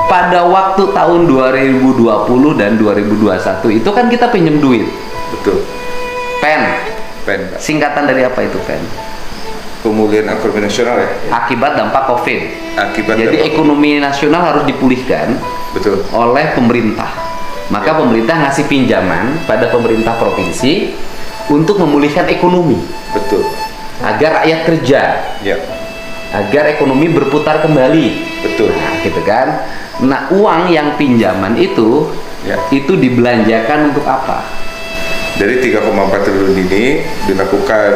pada waktu tahun 2020 dan 2021 itu kan kita pinjam duit. Betul. PEN. PEN, Pak. Singkatan dari apa itu PEN? Pemulihan ekonomi nasional ya. Akibat dampak COVID. Jadi dampak ekonomi nasional harus dipulihkan betul oleh pemerintah. Maka pemerintah ngasih pinjaman pada pemerintah provinsi untuk memulihkan ekonomi. betul Agar rakyat kerja. ya. Agar ekonomi berputar kembali. Betul. Nah, gitu kan. Nah, uang yang pinjaman itu Ya. itu dibelanjakan untuk apa? Dari 3,4 triliun ini dilakukan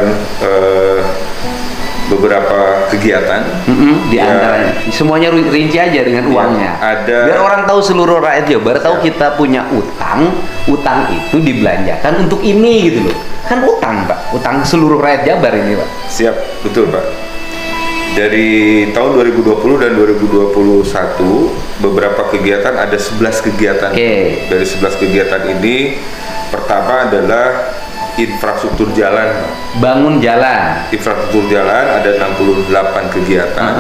beberapa kegiatan. Di Ya. antaranya semuanya rinci aja dengan uangnya. ada. Biar orang tahu, seluruh rakyat Jawa Barat tahu Siap. kita punya utang. Utang itu dibelanjakan untuk ini gitu loh. Kan utang, Pak. Utang seluruh rakyat Jabar ini, Pak. Siap, betul Pak. Dari tahun 2020 dan 2021 beberapa kegiatan, ada 11 kegiatan. Oke. Dari 11 kegiatan ini pertama adalah infrastruktur jalan. Bangun jalan. Infrastruktur jalan ada 68 kegiatan.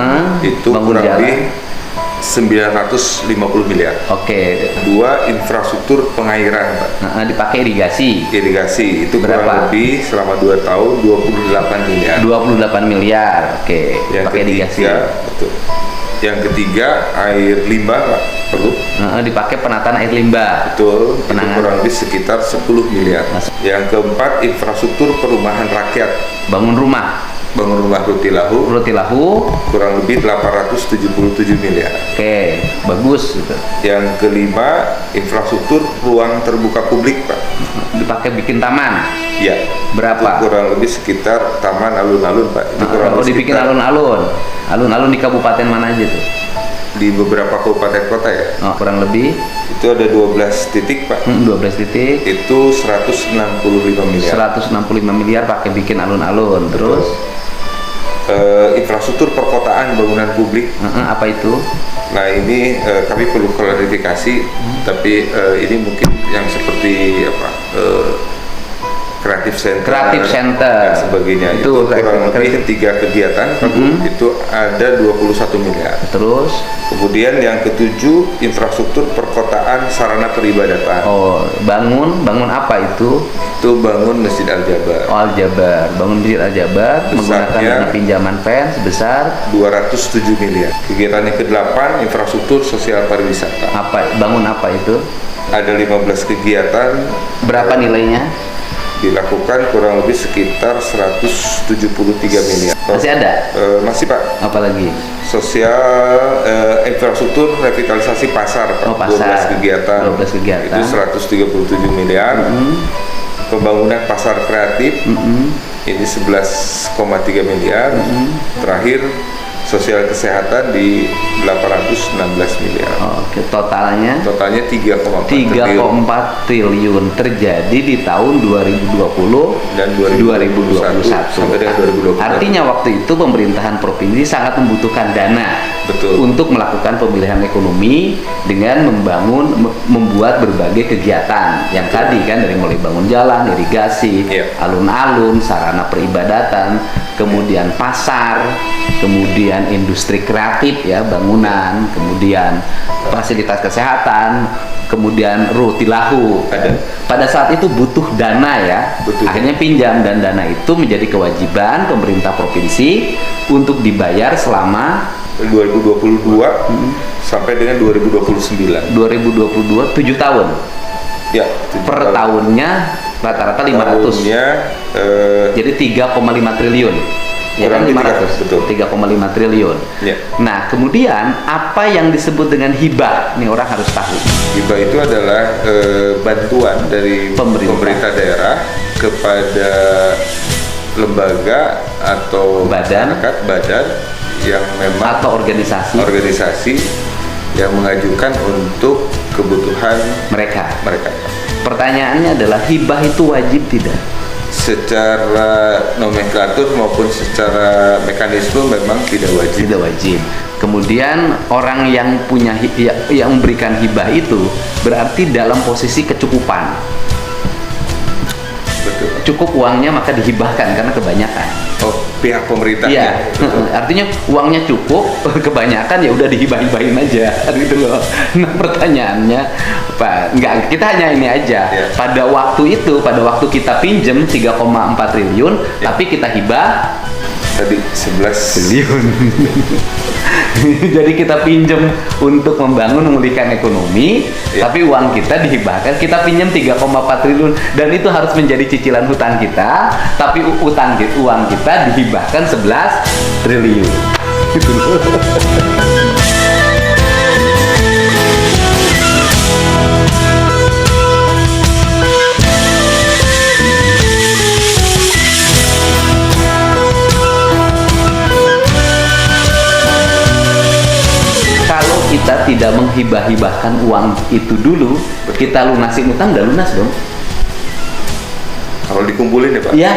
Itu bangun kurang jalan. lebih 950 miliar. Oke. Dua, infrastruktur pengairan Pak. Dipakai irigasi. Irigasi itu Berapa? kurang lebih selama 2 tahun 28 miliar. 28 miliar. Oke. Yang Pakai irigasi. ketiga, betul. Yang ketiga, air limbah Pak, perlu. Dipakai penataan air limbah. Betul, itu Penanganan. kurang lebih sekitar 10 miliar. Masuk. Yang keempat, infrastruktur perumahan rakyat. Bangun rumah. Bangun rumah Rutilahu Rutilahu. kurang lebih 877 miliar. Oke, bagus gitu. Yang kelima, infrastruktur ruang terbuka publik Pak. Dipakai bikin taman. Ya. Berapa? Itu kurang lebih sekitar taman alun-alun Pak. Itu kurang Kalau lebih dibikin sekitar alun-alun. Alun-alun di kabupaten mana aja tuh? di beberapa kabupaten kota ya. Kurang lebih Itu ada 12 titik Pak. 12 titik. Itu 165 miliar. 165 miliar pakai bikin alun-alun. Terus Infrastruktur perkotaan bangunan publik. apa itu? Nah ini kami perlu klarifikasi, tapi ini mungkin yang seperti apa, kreatif center, dan sebagainya. Itu kurang lebih 3 kegiatan, itu ada 21 miliar. Terus Kemudian yang ketujuh, infrastruktur perkotaan sarana peribadatan. bangun apa itu? Itu bangun Masjid Al-Jabar. Al-Jabar, bangun Masjid Al-Jabar menggunakan Besarnya dana pinjaman PEN sebesar 207 miliar. Kegiatan yang ke-8, infrastruktur sosial pariwisata. bangun apa itu? Ada 15 kegiatan. Berapa nilainya? Dilakukan kurang lebih sekitar 173 miliar. Masih ada? Masih Pak. Apalagi? Sosial, infrastruktur revitalisasi pasar Pak. Pasar. 12 kegiatan. 12 kegiatan. Itu 137 miliar. Pembangunan pasar kreatif. Ini 11,3 miliar. Terakhir sosial kesehatan di 816 miliar. Oke, totalnya 3,4 3,4 triliun terjadi di tahun 2020 dan 2021. sampai dengan 2021. Artinya waktu itu pemerintahan provinsi sangat membutuhkan dana. Betul. Untuk melakukan pemulihan ekonomi dengan membuat berbagai kegiatan yang tadi kan, dari mulai bangun jalan, irigasi, alun-alun, sarana peribadatan, kemudian pasar, kemudian industri kreatif ya, bangunan, kemudian fasilitas kesehatan, kemudian Rutilahu. Pada saat itu butuh dana ya. Betul. Akhirnya pinjam, dan dana itu menjadi kewajiban pemerintah provinsi untuk dibayar selama 2022 sampai dengan 2029. 2022 7 tahun. Ya, Per tahunnya rata-rata 500. Tahunnya, jadi 3,5 triliun. Ya kan, kurang lebih 500. betul. 3,5 triliun. Ya. Nah, kemudian apa yang disebut dengan hibah? Ini orang harus tahu. Hibah itu adalah bantuan dari pemerintah daerah kepada lembaga atau badan yang memang atau organisasi yang mengajukan untuk kebutuhan mereka. mereka. Pertanyaannya adalah, hibah itu wajib tidak? Secara nomenklatur maupun secara mekanisme memang tidak wajib. Tidak wajib. Kemudian orang yang yang memberikan hibah itu berarti dalam posisi kecukupan. Betul. Cukup uangnya maka dihibahkan karena kebanyakan. Oh, pihak pemerintah. Iya, artinya uangnya cukup, kebanyakan ya udah dihibah-hibahin aja, gitu loh. Nah pertanyaannya, Pak, enggak, kita hanya ini aja. Iya. Pada waktu itu, pada waktu kita pinjem 3,4 triliun, Iya. tapi kita hibah Tadi 11 triliun. Jadi kita pinjem untuk membangun memulihkan ekonomi, Iya. tapi uang kita dihibahkan, kita pinjam 3,4 triliun dan itu harus menjadi cicilan hutang kita, tapi uang kita dihibahkan 11 triliun. Gitu loh. Kalau kita tidak menghibah-hibahkan uang itu dulu, kita lunasin utang, udah lunas dong. kalau dikumpulin ya Pak. Iya,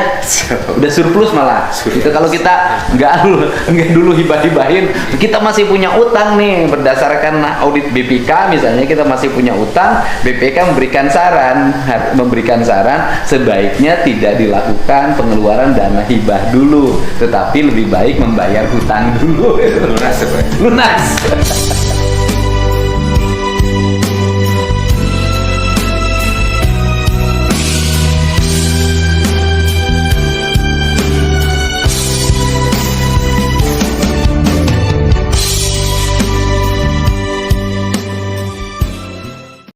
udah surplus malah. Surplus. Itu kalau kita nggak dulu hibah-hibahin, kita masih punya utang nih berdasarkan audit BPK misalnya, kita masih punya utang, BPK memberikan saran sebaiknya tidak dilakukan pengeluaran dana hibah dulu, tetapi lebih baik membayar hutang dulu. Lunas ya Pak. Lunas.